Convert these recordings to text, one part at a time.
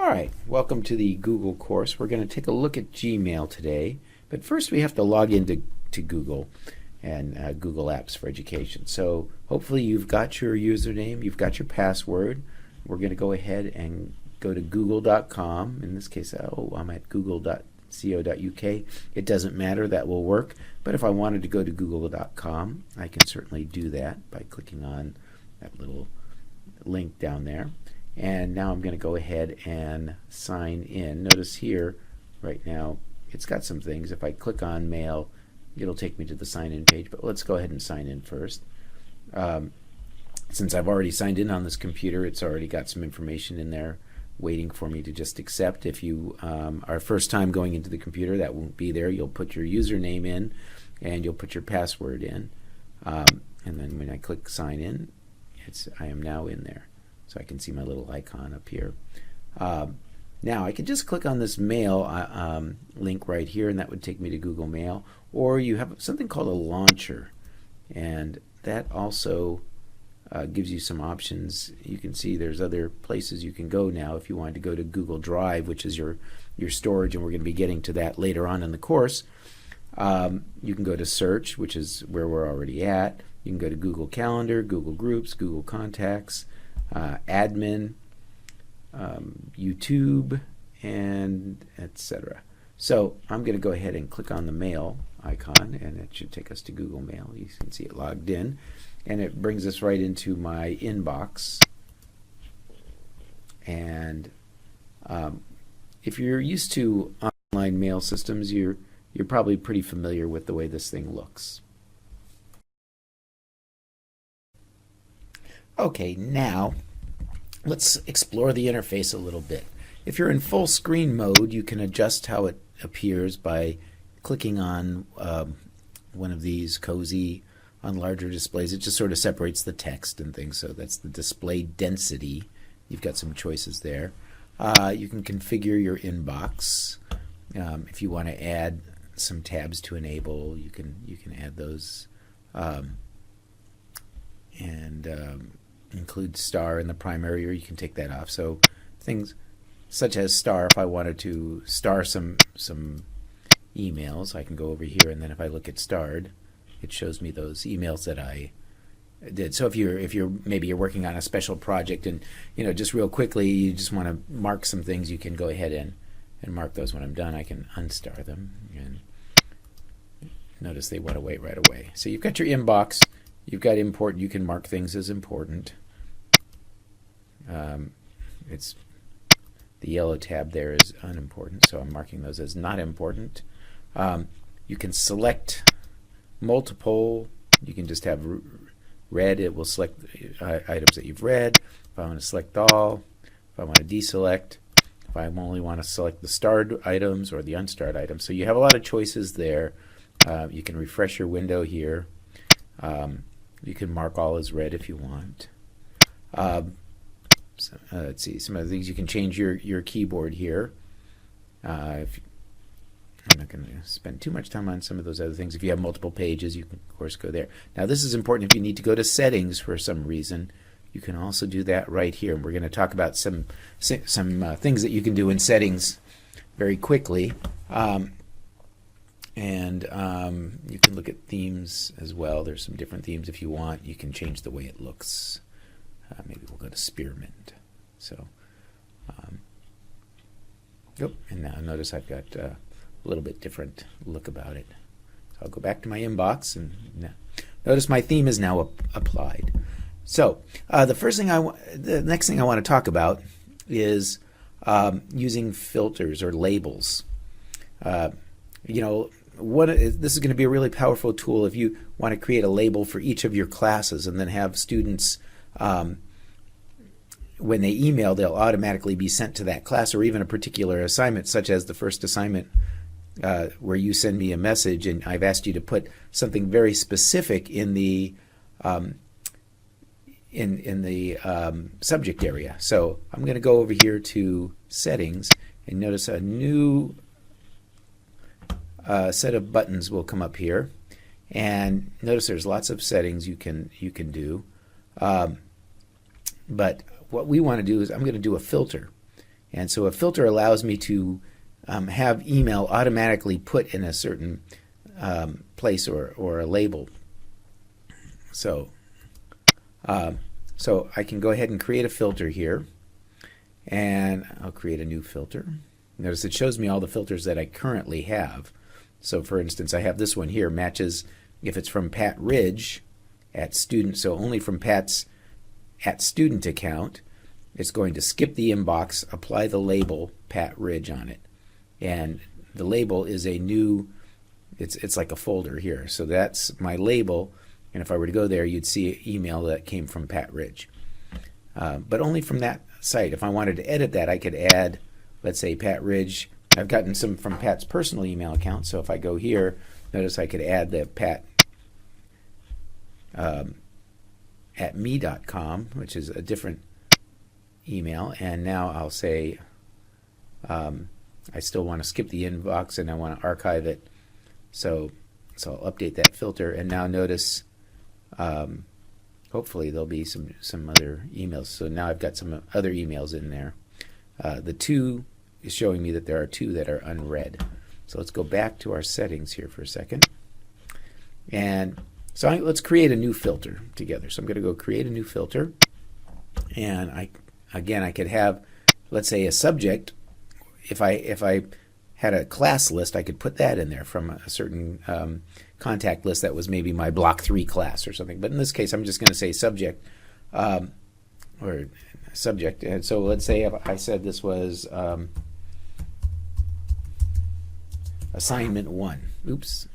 All right, welcome to the Google course. We're going to take a look at Gmail today, but first we have to log into Google and Google Apps for Education. So hopefully you've got your username, you've got your password. We're going to go ahead and go to google.com. In this case, I'm at google.co.uk. It doesn't matter, that will work. But if I wanted to go to google.com, I can certainly do that by clicking on that little link down there. And now I'm going to go ahead and sign in. Notice here, right now, it's got some things. If I click on Mail, it'll take me to the sign-in page. But let's go ahead and sign in first. Since I've already signed in on this computer, it's already got some information in there waiting for me to just accept. If you are first time going into the computer, that won't be there. You'll put your username in, and you'll put your password in. And then when I click Sign In, I am now in there. So I can see my little icon up here. Now I can just click on this Mail link right here, and that would take me to Google Mail. Or you have something called a launcher, and that also gives you some options. You can see there's other places you can go now if you wanted to go to Google Drive, which is your storage, and we're going to be getting to that later on in the course. You can go to Search, which is where we're already at. You can go to Google Calendar, Google Groups, Google Contacts, Admin, YouTube, and etc. So I'm going to go ahead and click on the Mail icon, and it should take us to Google Mail. You can see it logged in, and it brings us right into my inbox. And if you're used to online mail systems, you're probably pretty familiar with the way this thing looks. Okay, now let's explore the interface a little bit. If you're in full screen mode, you can adjust how it appears by clicking on one of these, Cozy, on larger displays. It just sort of separates the text and things, so that's the display density. You've got some choices there. You can configure your inbox. If you want to add some tabs to enable, you can add those. Include star in the primary, or you can take that off. So things such as star, if I wanted to star some emails, I can go over here, and then if I look at starred, it shows me those emails that I did. So if you're maybe you're working on a special project, and just real quickly you just want to mark some things, you can go ahead and mark those. When I'm done, I can unstar them, and notice they went away right away. So you've got your inbox. You've got important. You can mark things as important. It's the yellow tab there is unimportant, so I'm marking those as not important. You can select multiple. You can just have read. It will select items that you've read. If I want to select all, if I want to deselect, if I only want to select the starred items or the unstarred items. So you have a lot of choices there. You can refresh your window here. You can mark all as read if you want. Let's see, some of the things. You can change your keyboard here. I'm not going to spend too much time on some of those other things. If you have multiple pages, you can, of course, go there. Now, this is important if you need to go to settings for some reason. You can also do that right here. And we're going to talk about some things that you can do in settings very quickly. You can look at themes as well. There's some different themes if you want. You can change the way it looks. Maybe we'll go to spearmint. So, and now notice I've got a little bit different look about it. So I'll go back to my inbox, and notice my theme is now applied. So the next thing I want to talk about is using filters or labels. This is going to be a really powerful tool if you want to create a label for each of your classes, and then have students, when they email, they'll automatically be sent to that class, or even a particular assignment, such as the first assignment where you send me a message and I've asked you to put something very specific in the subject area. So I'm going to go over here to settings, and notice a new set of buttons will come up here, and notice there's lots of settings you can do. But what we want to do is I'm going to do a filter, And so a filter allows me to have email automatically put in a certain place or a label. So I can go ahead and create a filter here, and I'll create a new filter. Notice it shows me all the filters that I currently have. So for instance, I have this one here, matches if it's from Pat Ridge at student, so only from Pat's at student account. It's going to skip the inbox, apply the label Pat Ridge on it. And the label is a new, it's like a folder here. So that's my label. And if I were to go there, you'd see an email that came from Pat Ridge. But only from that site. If I wanted to edit that, I could add, let's say, Pat Ridge. I've gotten some from Pat's personal email account. So if I go here, notice I could add the Pat at me.com, which is a different email. And now I'll say I still want to skip the inbox and I want to archive it. So I'll update that filter. And now notice hopefully there'll be some other emails. So now I've got some other emails in there. The 2 is showing me that there are 2 that are unread. So let's go back to our settings here for a second. And so let's create a new filter together. So I'm going to go create a new filter. And I could have, let's say, a subject. If I had a class list, I could put that in there from a certain contact list that was maybe my block 3 class or something. But in this case, I'm just going to say subject or subject. And so let's say if I said this was assignment 1. Oops.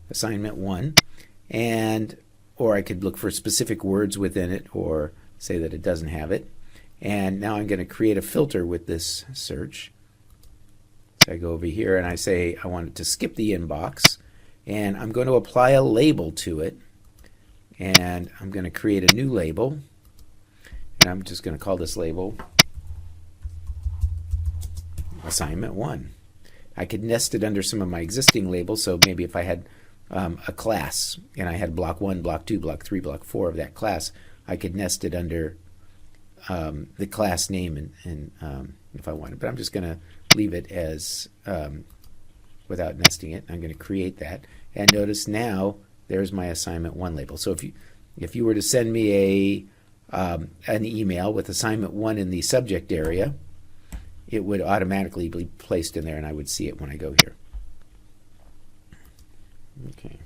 Assignment 1. And or I could look for specific words within it or say that it doesn't have it. And now I'm going to create a filter with this search. So I go over here and I say I want it to skip the inbox, and I'm going to apply a label to it, and I'm going to create a new label, and I'm just going to call this label assignment 1. I could nest it under some of my existing labels, so maybe if I had a class and I had block 1, block 2, block 3, block 4 of that class, I could nest it under the class name and if I wanted. But I'm just going to leave it as without nesting it. I'm going to create that, and notice now there's my assignment 1 label. So if you were to send me an email with assignment 1 in the subject area, it would automatically be placed in there, and I would see it when I go here. Okay.